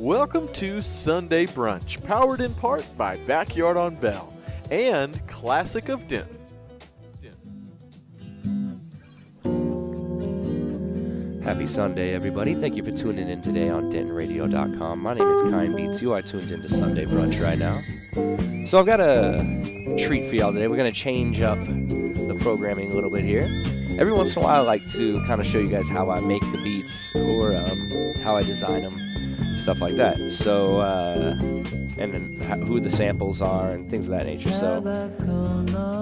Welcome to Sunday Brunch, powered in part by Backyard on Bell and Classic of Denton. Happy Sunday, everybody. Thank you for tuning in today on DentonRadio.com. My name is Kind Beats. You are tuned into Sunday Brunch right now. So I've got a treat for y'all today. We're going to change up the programming a little bit here. Every once in a while, I like to kind of show you guys how I make the beats or how I design them, stuff like that. So, and then who the samples are and things of that nature. So,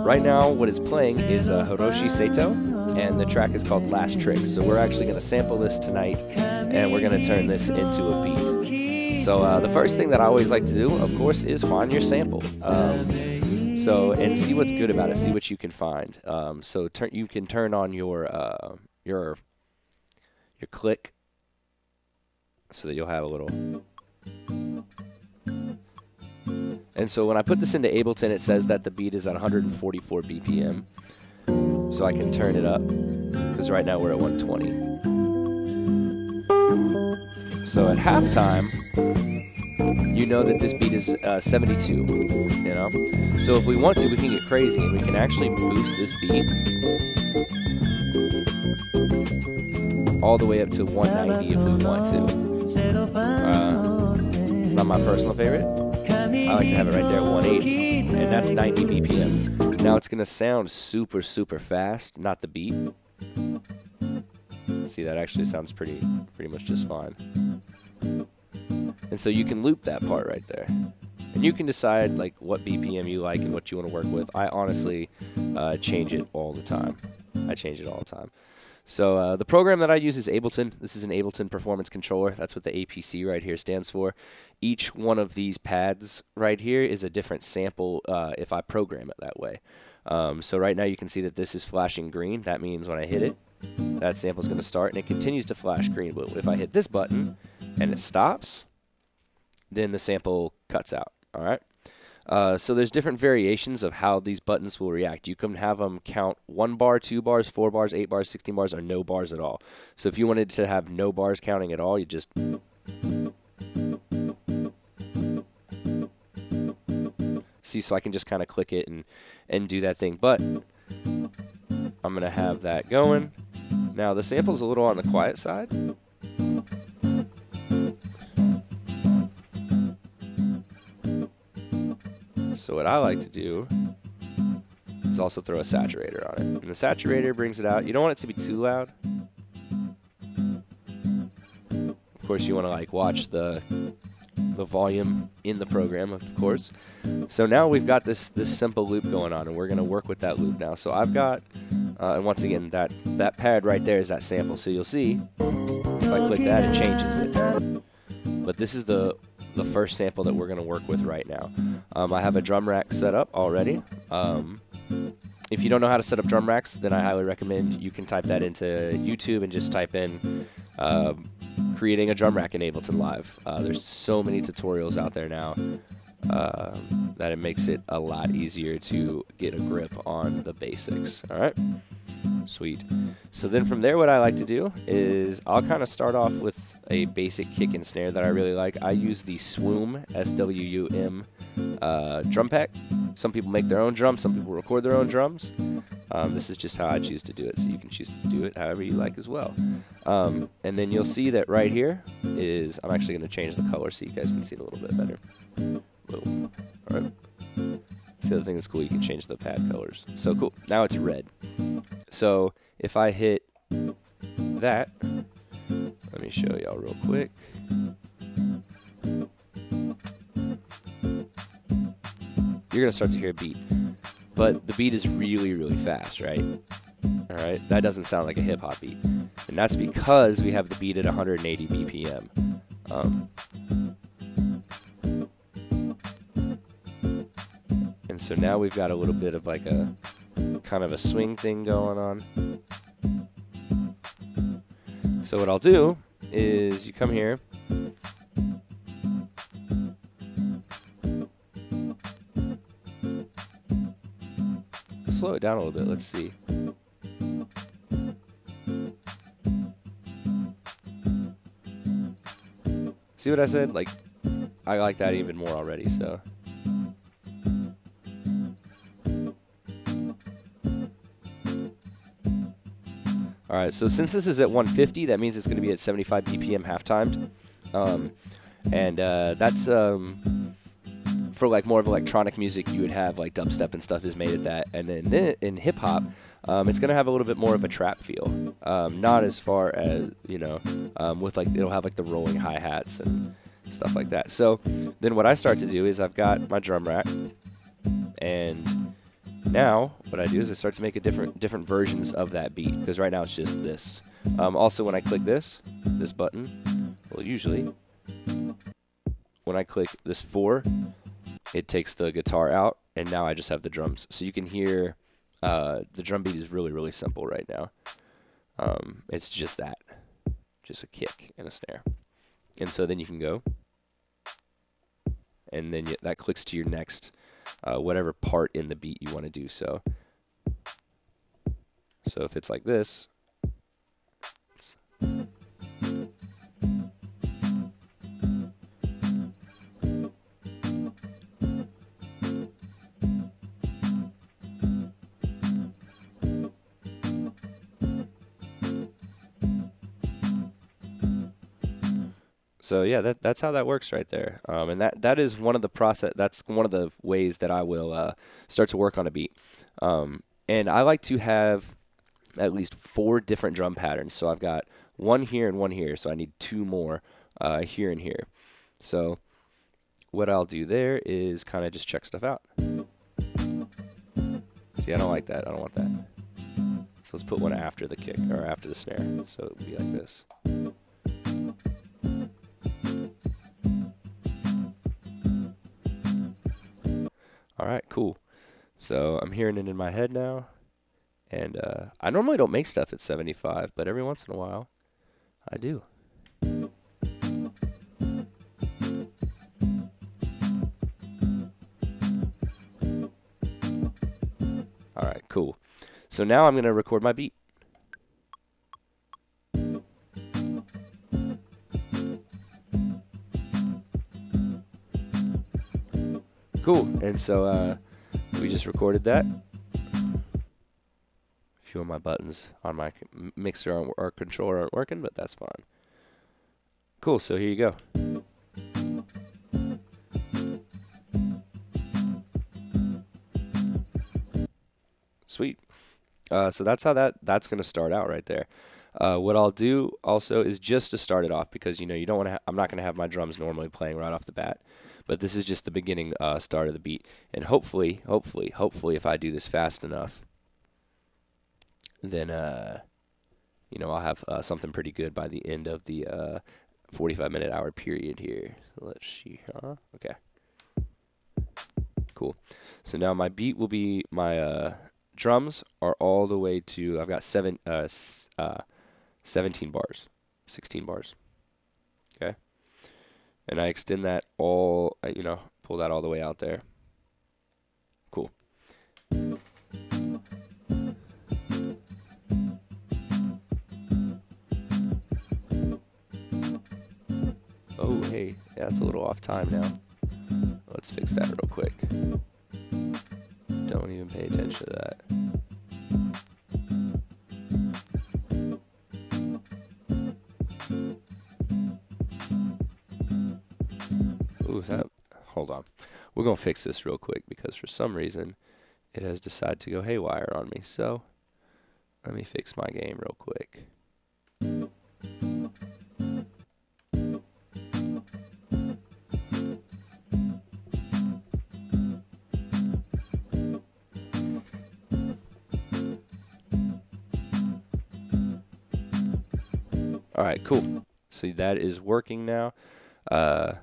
right now, what is playing is Hiroshi Sato, and the track is called Last Trick. So we're actually going to sample this tonight, and we're going to turn this into a beat. So the first thing that I always like to do, of course, is find your sample. And see what's good about it. See what you can find. You can turn on your click, so that you'll have a little. And so when I put this into Ableton, it says that the beat is at 144 BPM. So I can turn it up, because right now we're at 120. So at halftime, you know that this beat is 72, you know? So if we want to, we can get crazy, and we can actually boost this beat all the way up to 190 if we want to. It's not my personal favorite. I like to have it right there at 180, and that's 90 BPM. Now it's going to sound super, super fast, not the beat. See, that actually sounds pretty much just fine. And so you can loop that part right there. And you can decide like what BPM you like and what you want to work with. I honestly change it all the time. So the program that I use is Ableton. This is an Ableton Performance Controller. That's what the APC right here stands for. Each one of these pads right here is a different sample if I program it that way. So right now you can see that this is flashing green. That means when I hit it, that sample is going to start, and it continues to flash green. But if I hit this button and it stops, then the sample cuts out. All right. So there's different variations of how these buttons will react. You can have them count 1 bar, 2 bars, 4 bars, 8 bars, 16 bars, or no bars at all. So if you wanted to have no bars counting at all, you just see. So I can just kind of click it and do that thing. But I'm going to have that going. Now the sample's a little on the quiet side. So what I like to do is also throw a saturator on it. And the saturator brings it out. You don't want it to be too loud. Of course, you want to like watch the volume in the program, of course. So now we've got this simple loop going on, and we're going to work with that loop now. So I've got, and once again, that pad right there is that sample. So you'll see, if I click that, it changes it. But this is the first sample that we're going to work with right now. I have a drum rack set up already. If you don't know how to set up drum racks, then I highly recommend you can type that into YouTube and just type in creating a drum rack in Ableton Live. There's so many tutorials out there now that it makes it a lot easier to get a grip on the basics. All right? Sweet. So then from there, what I like to do is I'll kind of start off with a basic kick and snare that I really like. I use the Swoom, S-W-U-M, drum pack. Some people make their own drums. Some people record their own drums. This is just how I choose to do it, so you can choose to do it however you like as well. And then you'll see that right here is, I'm actually going to change the color so you guys can see it a little bit better. Boom. All right. That's the other thing that's cool. You can change the pad colors. So cool. Now it's red. So if I hit that, let me show y'all real quick. You're going to start to hear a beat. But the beat is really, really fast, right? All right. That doesn't sound like a hip-hop beat. And that's because we have the beat at 180 BPM. And so now we've got a little bit of like a kind of a swing thing going on. So what I'll do is you come here. Slow it down a little bit. Let's see. See what I said? Like, I like that even more already, so. Alright, so since this is at 150, that means it's going to be at 75 BPM half-timed. That's for like more of electronic music, you would have like dubstep and stuff is made at that. And then in hip-hop, it's going to have a little bit more of a trap feel. Not as far as, you know, with like, it'll have like the rolling hi-hats and stuff like that. So then what I start to do is I've got my drum rack, and now what I do is I start to make a different versions of that beat, because right now it's just this. Also, when I click this button, well, usually when I click this 4, it takes the guitar out, and now I just have the drums. So you can hear the drum beat is really, really simple right now. It's just that, just a kick and a snare. And so then you can go, and then that clicks to your next whatever part in the beat you want to do. So if it's like this, so yeah, that's how that works right there. And that is one of the process. That's one of the ways that I will start to work on a beat. And I like to have at least 4 different drum patterns. So I've got one here and one here. So I need 2 more here and here. So what I'll do there is kind of just check stuff out. See, I don't like that. I don't want that. So let's put one after the kick, or after the snare. So it would be like this. Alright, cool. So I'm hearing it in my head now. And I normally don't make stuff at 75, but every once in a while, I do. Alright, cool. So now I'm going to record my beat. Cool. And so we just recorded that. A few of my buttons on my mixer or controller aren't working, but that's fine. Cool. So here you go. Sweet. So that's how that's going to start out right there. What I'll do also is just to start it off, because you know you don't want to. I'm not going to have my drums normally playing right off the bat, but this is just the beginning start of the beat. And hopefully, if I do this fast enough, then you know, I'll have something pretty good by the end of the 45-minute hour period here. So let's see. Okay. Cool. So now my beat will be my drums are all the way to, I've got 17 bars, 16 bars. Okay. And I extend that all, you know, pull that all the way out there. Cool. Oh, hey, yeah, that's a little off time now. Let's fix that real quick. Don't even pay attention to that. Ooh, hold on. We're going to fix this real quick because for some reason it has decided to go haywire on me. So let me fix my game real quick. All right, cool. So that is working now. So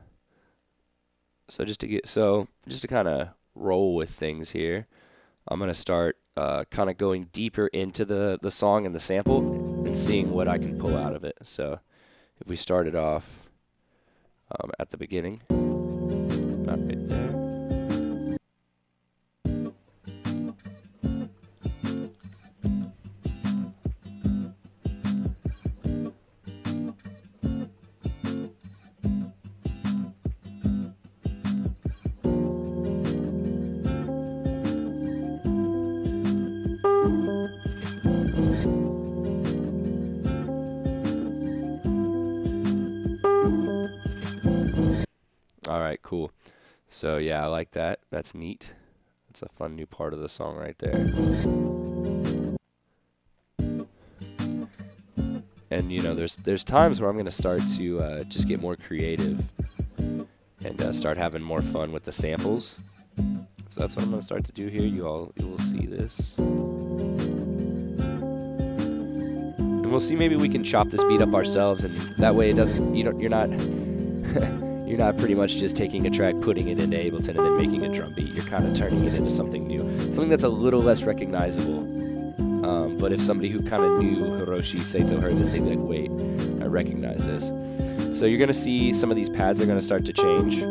just to kind of roll with things here, I'm gonna start kind of going deeper into the song and the sample and seeing what I can pull out of it. So if we started off at the beginning, not right there. All right, cool. So yeah, I like that. That's neat. That's a fun new part of the song right there. And you know, there's times where I'm gonna start to just get more creative and start having more fun with the samples. So that's what I'm gonna start to do here. You will see this, and we'll see. Maybe we can chop this beat up ourselves, and that way it doesn't. You're not you're not pretty much just taking a track, putting it into Ableton, and then making a drum beat. You're kind of turning it into something new, something that's a little less recognizable. But if somebody who kind of knew Hiroshi Sato heard this, they'd be like, wait, I recognize this. So you're going to see some of these pads are going to start to change,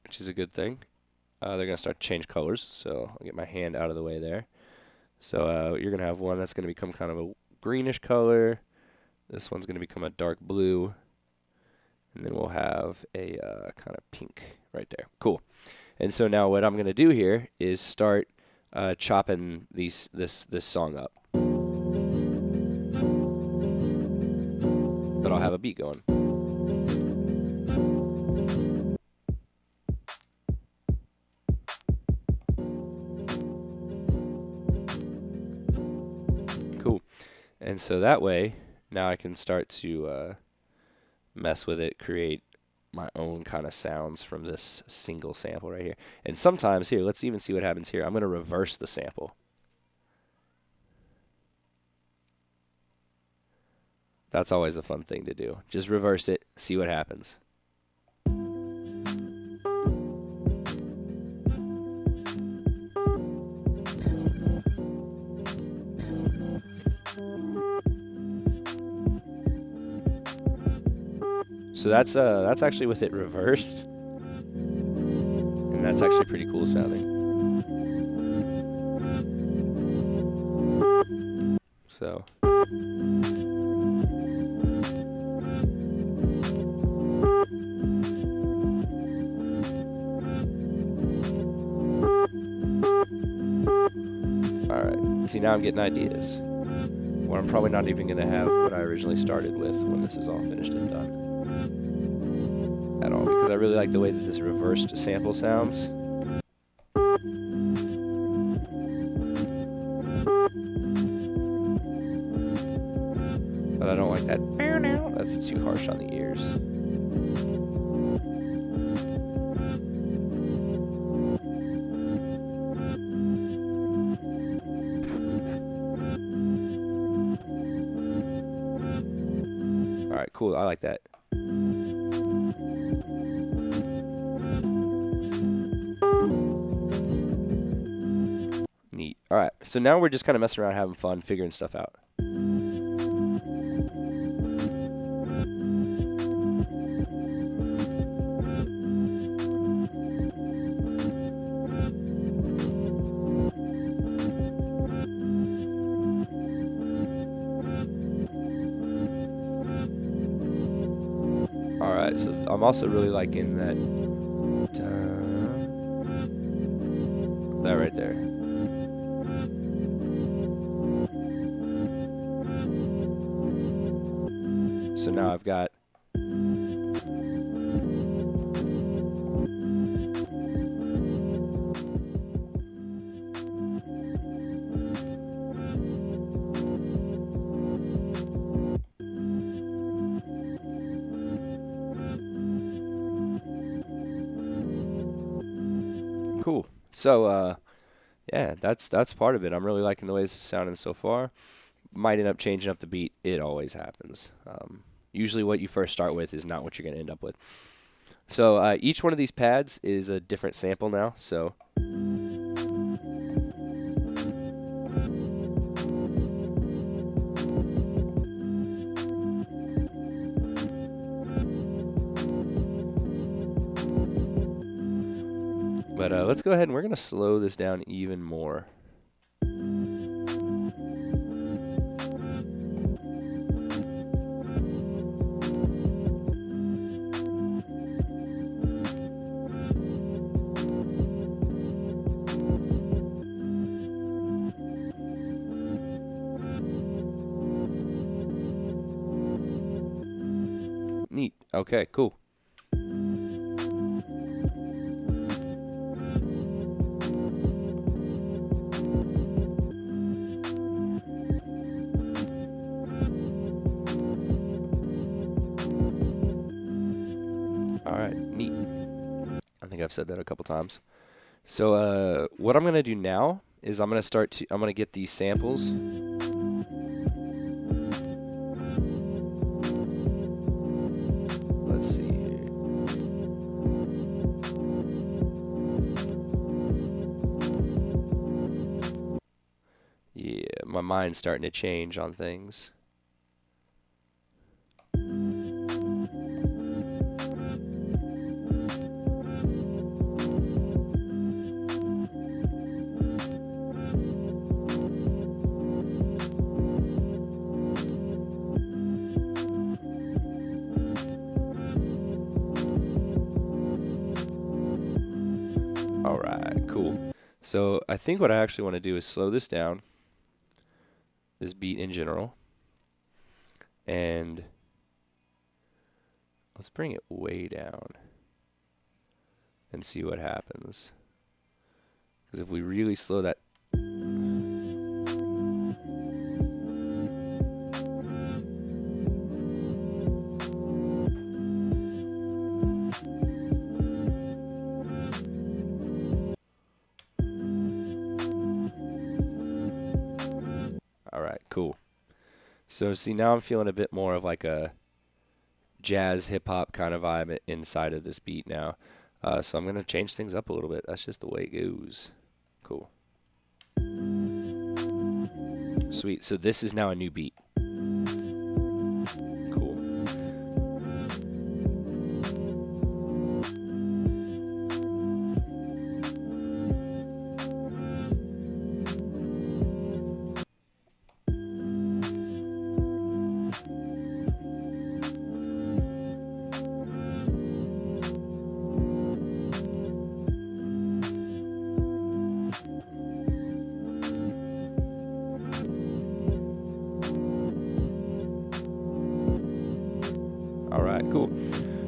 which is a good thing. They're going to start to change colors, so I'll get my hand out of the way there. So you're going to have one that's going to become kind of a greenish color. This one's going to become a dark blue. And then we'll have a kind of pink right there. Cool. And so now what I'm going to do here is start chopping this song up. But I'll have a beat going. Cool. And so that way, now I can start to mess with it, create my own kind of sounds from this single sample right here. And sometimes, here, let's even see what happens here. I'm going to reverse the sample. That's always a fun thing to do. Just reverse it, see what happens. So that's actually with it reversed, and that's actually pretty cool sounding. So all right, see, now I'm getting ideas. Or I'm probably not even going to have what I originally started with when this is all finished and done at all, because I really like the way that this reversed sample sounds. But I don't like that. That's too harsh on the ears. All right, cool. I like that. Neat. All right, so now we're just kind of messing around, having fun, figuring stuff out. All right, so I'm also really liking that right there. So now I've got cool. So yeah, that's part of it. I'm really liking the way this is sounding so far. Might end up changing up the beat. It always happens. Usually what you first start with is not what you're going to end up with. So each one of these pads is a different sample now. So but let's go ahead and we're going to slow this down even more. Neat. Okay, cool. I've said that a couple times. So what I'm gonna do now is I'm gonna get these samples. Let's see here. Yeah, my mind's starting to change on things. All right, cool. So I think what I actually want to do is slow this down, this beat in general, and let's bring it way down and see what happens. Because if we really slow that, all right, cool. So see, now I'm feeling a bit more of like a jazz hip hop kind of vibe inside of this beat now. So I'm gonna change things up a little bit. That's just the way it goes. Cool. Sweet. So this is now a new beat. Cool. All right, cool.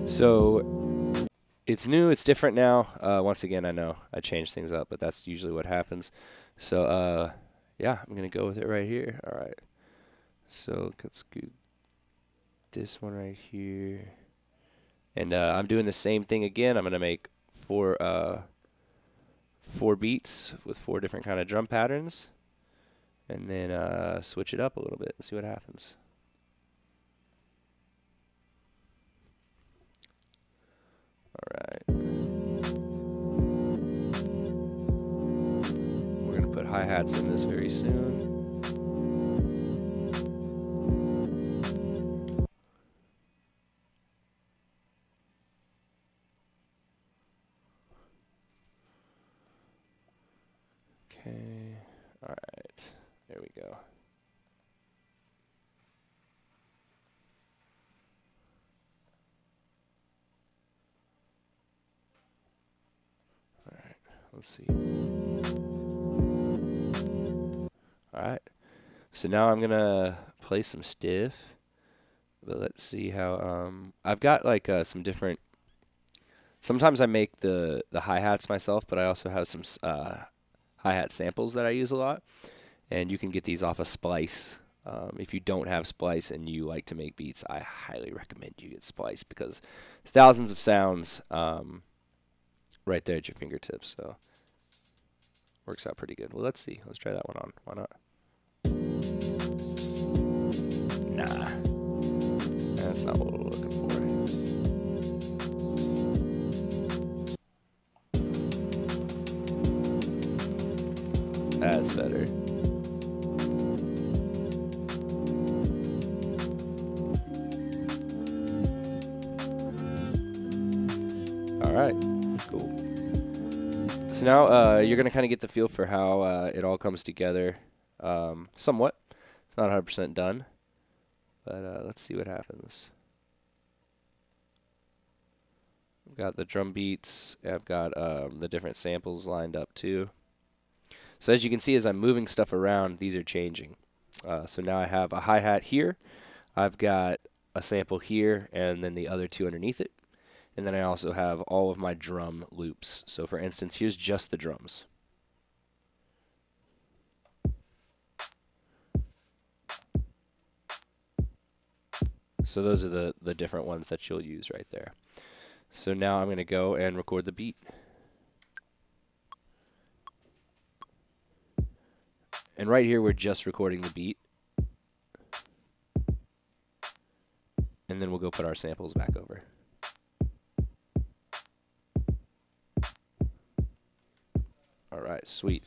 So it's new, it's different now. Once again, I know I changed things up, but that's usually what happens. So yeah, I'm gonna go with it right here. All right. So let's do this one right here, and I'm doing the same thing again. I'm gonna make four beats with 4 different kind of drum patterns, and then switch it up a little bit and see what happens. Alright. We're going to put hi-hats in this very soon. Okay. Alright. There we go. Let's see. Alright. So now I'm gonna play some stiff. But let's see how I've got like some different, sometimes I make the hi-hats myself, but I also have some hi-hat samples that I use a lot. And you can get these off of Splice. If you don't have Splice and you like to make beats, I highly recommend you get Splice because thousands of sounds right there at your fingertips, so works out pretty good. Well, let's see. Let's try that one on. Why not? Nah, that's not what we're looking for. That's better. All right. Cool. So now you're going to kind of get the feel for how it all comes together somewhat. It's not 100% done, but let's see what happens. I've got the drum beats. I've got the different samples lined up too. So as you can see, as I'm moving stuff around, these are changing. So now I have a hi-hat here. I've got a sample here, and then the other 2 underneath it. And then I also have all of my drum loops. So for instance, here's just the drums. So those are the different ones that you'll use right there. So now I'm going to go and record the beat. And right here, we're just recording the beat. And then we'll go put our samples back over. All right, sweet.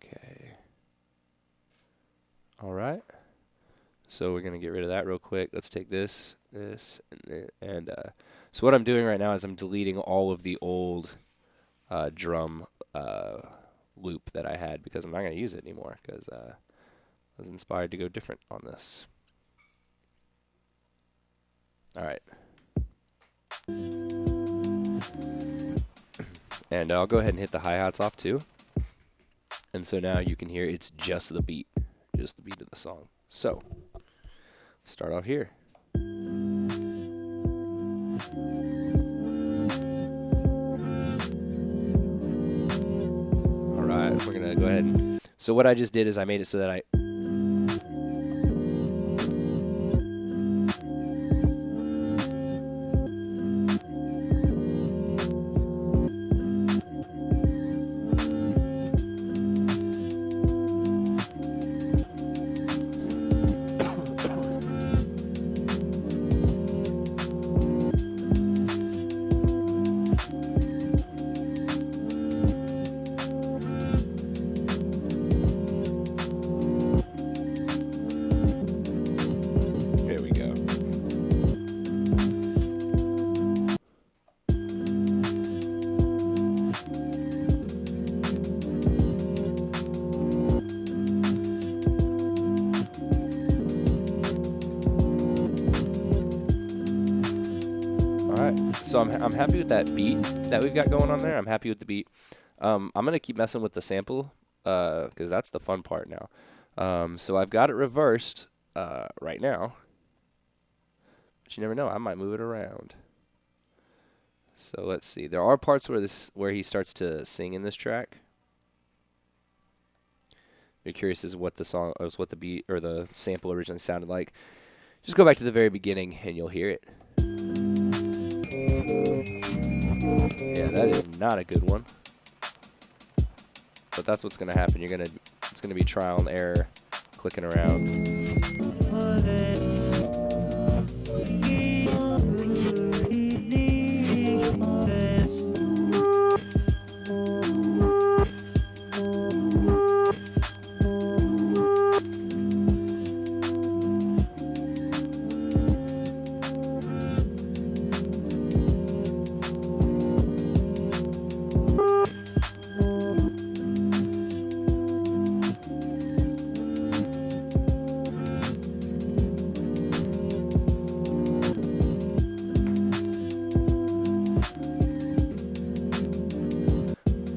Okay. All right. So we're going to get rid of that real quick. Let's take this, and so what I'm doing right now is I'm deleting all of the old drum loop that I had because I'm not going to use it anymore because I was inspired to go different on this. All right. And I'll go ahead and hit the hi-hats off too. And so now you can hear it's just the beat of the song. So, start off here. All right, we're gonna go ahead and, so what I just did is I made it so that I, here we go. So I'm happy with that beat that we've got going on there. I'm happy with the beat. I'm going to keep messing with the sample because that's the fun part now. So I've got it reversed right now. But you never know. I might move it around. So let's see. There are parts where he starts to sing in this track. You're curious as what the beat or the sample originally sounded like. Just go back to the very beginning and you'll hear it. Yeah, that is not a good one. But that's what's going to happen. It's going to be trial and error, clicking around.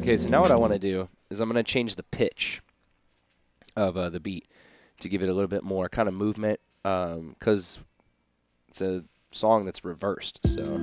Okay, so now what I want to do is I'm going to change the pitch of the beat to give it a little bit more kind of movement because it's a song that's reversed. So.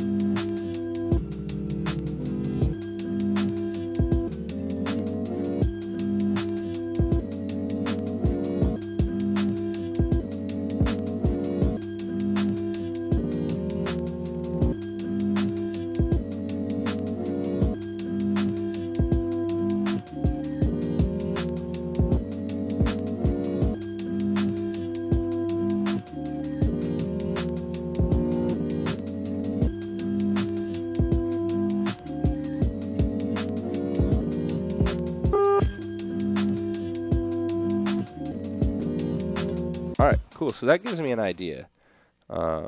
All right, cool. So that gives me an idea. I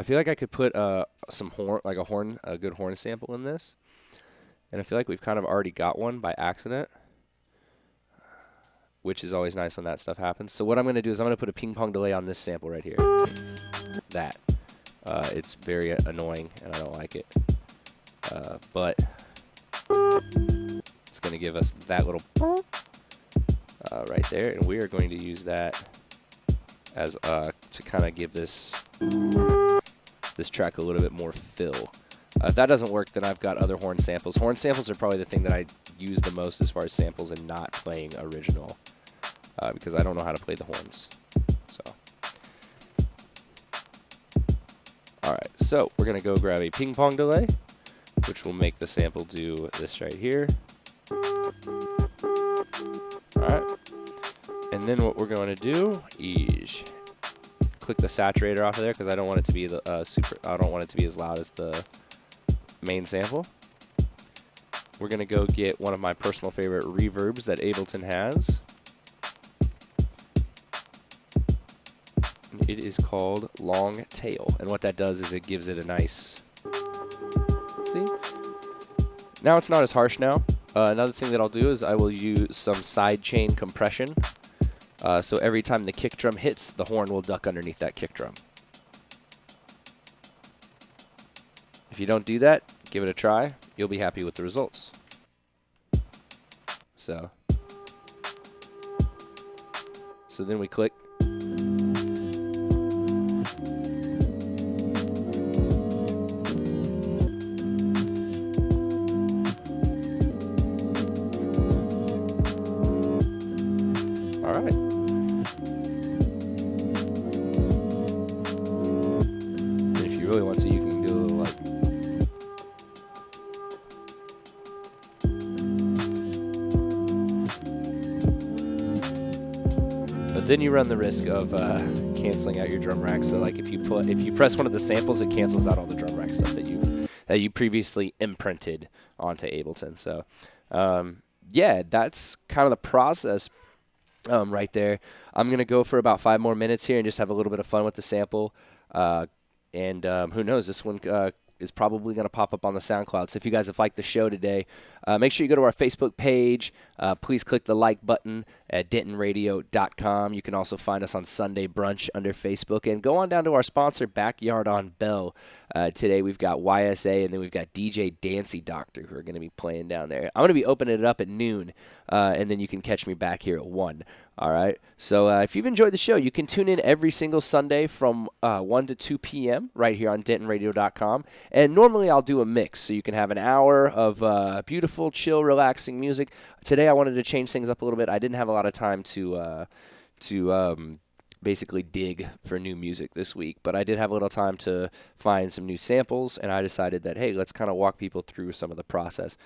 feel like I could put some horn, like a good horn sample in this, and I feel like we've kind of already got one by accident, which is always nice when that stuff happens. So what I'm going to do is I'm going to put a ping pong delay on this sample right here. That it's very annoying, and I don't like it, but it's going to give us that little. Right there, and we are going to use that as to kind of give this track a little bit more fill. If that doesn't work, then I've got other horn samples. Horn samples are probably the thing that I use the most as far as samples and not playing original because I don't know how to play the horns. Alright, so we're going to go grab a ping pong delay, which will make the sample do this right here. Alright, and then what we're going to do is click the saturator off of there because I don't want it to be the I don't want it to be as loud as the main sample. We're going to go get one of my personal favorite reverbs that Ableton has. It is called Long Tail, and what that does is it gives it a nice, see? Now it's not as harsh now. Another thing that I'll do is I will use some sidechain compression. So every time the kick drum hits, the horn will duck underneath that kick drum. If you don't do that, give it a try. You'll be happy with the results. So then we click. All right. And if you really want to, you can do a little like. But then you run the risk of canceling out your drum rack. So like if you press one of the samples, it cancels out all the drum rack stuff that you previously imprinted onto Ableton. So yeah, that's kind of the process. Right there. I'm going to go for about 5 more minutes here and just have a little bit of fun with the sample. And who knows, this one is probably going to pop up on the SoundCloud. So if you guys have liked the show today, make sure you go to our Facebook page. Please click the like button at DentonRadio.com. You can also find us on Sunday Brunch under Facebook. And go on down to our sponsor, Backyard on Bell. Today we've got YSA, and then we've got DJ Dancy Doctor, who are going to be playing down there. I'm going to be opening it up at noon, and then you can catch me back here at 1. All right. So if you've enjoyed the show, you can tune in every single Sunday from 1 to 2 p.m. right here on DentonRadio.com. And normally I'll do a mix, so you can have an hour of beautiful, chill, relaxing music. Today I wanted to change things up a little bit. I didn't have a lot of time to basically dig for new music this week, but I did have a little time to find some new samples, and I decided that, hey, let's kind of walk people through some of the process.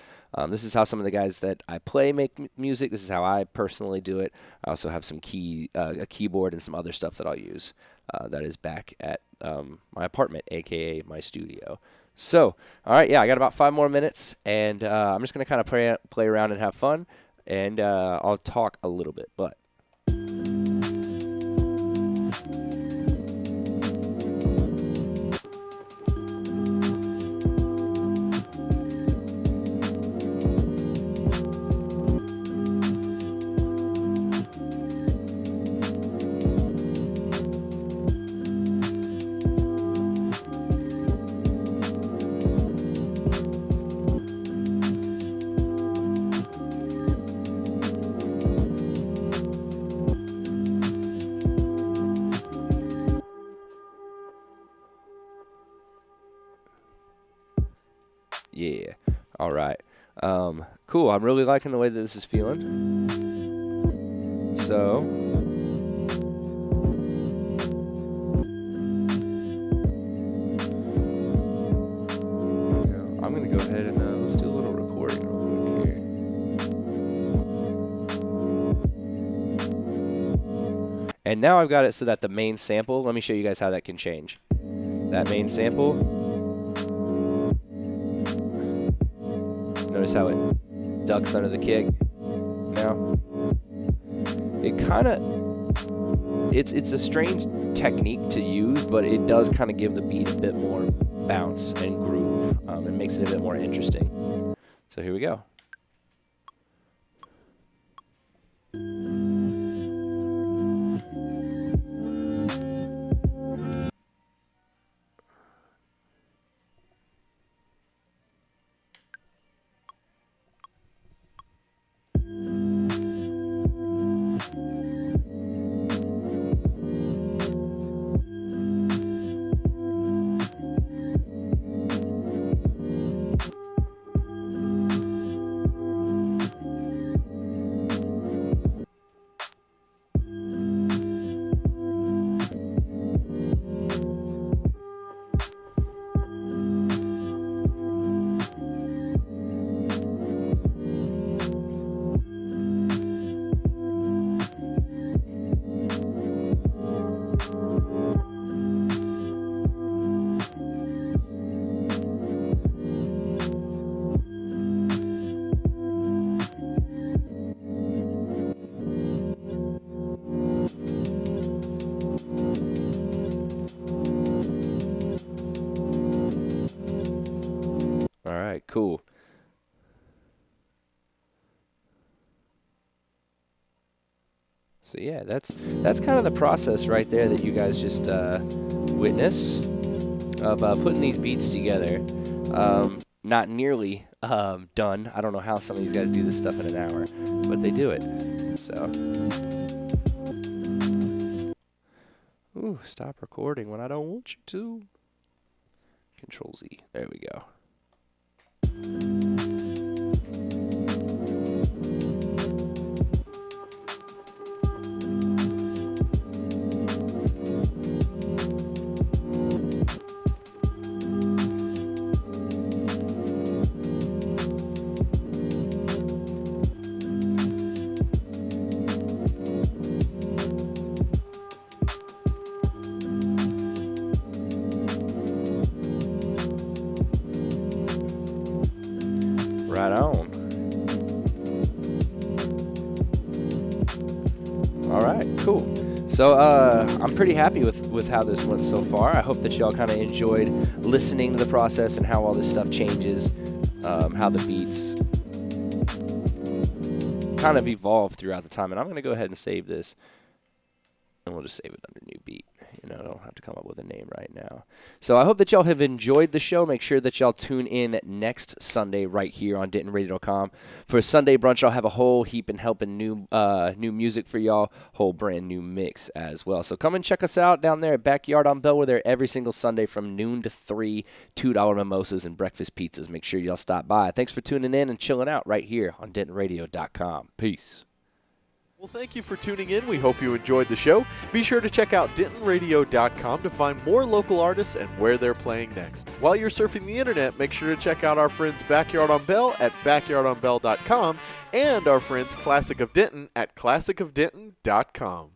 This is how some of the guys that I play make music. This is how I personally do it. I also have some a keyboard and some other stuff that I'll use that is back at my apartment, aka my studio. So, all right, yeah, I got about 5 more minutes, and I'm just going to kind of play around and have fun, and I'll talk a little bit, but yeah, all right. Cool, I'm really liking the way that this is feeling. So, I'm going to go ahead and let's do a little recording real quick here. And now I've got it so that the main sample, let me show you guys how that can change. That main sample, notice how it ducks under the kick now. It kind of, it's a strange technique to use, but it does kind of give the beat a bit more bounce and groove. It makes it a bit more interesting. So here we go. cool. So yeah, that's kind of the process right there that you guys just witnessed of putting these beats together. Not nearly done. I don't know how some of these guys do this stuff in an hour, but they do it. So, ooh, stop recording when I don't want you to. Control Z. There we go. Right on. All right, cool. So I'm pretty happy with how this went so far. I hope that y'all kind of enjoyed listening to the process and how all this stuff changes, how the beats kind of evolve throughout the time. And I'm going to go ahead and save this, and we'll just save it under new beat. You know, I don't have to come up with a name right now. So I hope that y'all have enjoyed the show. Make sure that y'all tune in next Sunday right here on DentonRadio.com. For Sunday Brunch, I'll have a whole heap and helping new music for y'all, whole brand new mix as well. So come and check us out down there at Backyard on Bell. We're there every single Sunday from noon to 3, $2 mimosas and breakfast pizzas. Make sure y'all stop by. Thanks for tuning in and chilling out right here on DentonRadio.com. Peace. Well, thank you for tuning in. We hope you enjoyed the show. Be sure to check out DentonRadio.com to find more local artists and where they're playing next. While you're surfing the internet, make sure to check out our friends Backyard on Bell at backyardonbell.com and our friends Classic of Denton at classicofdenton.com.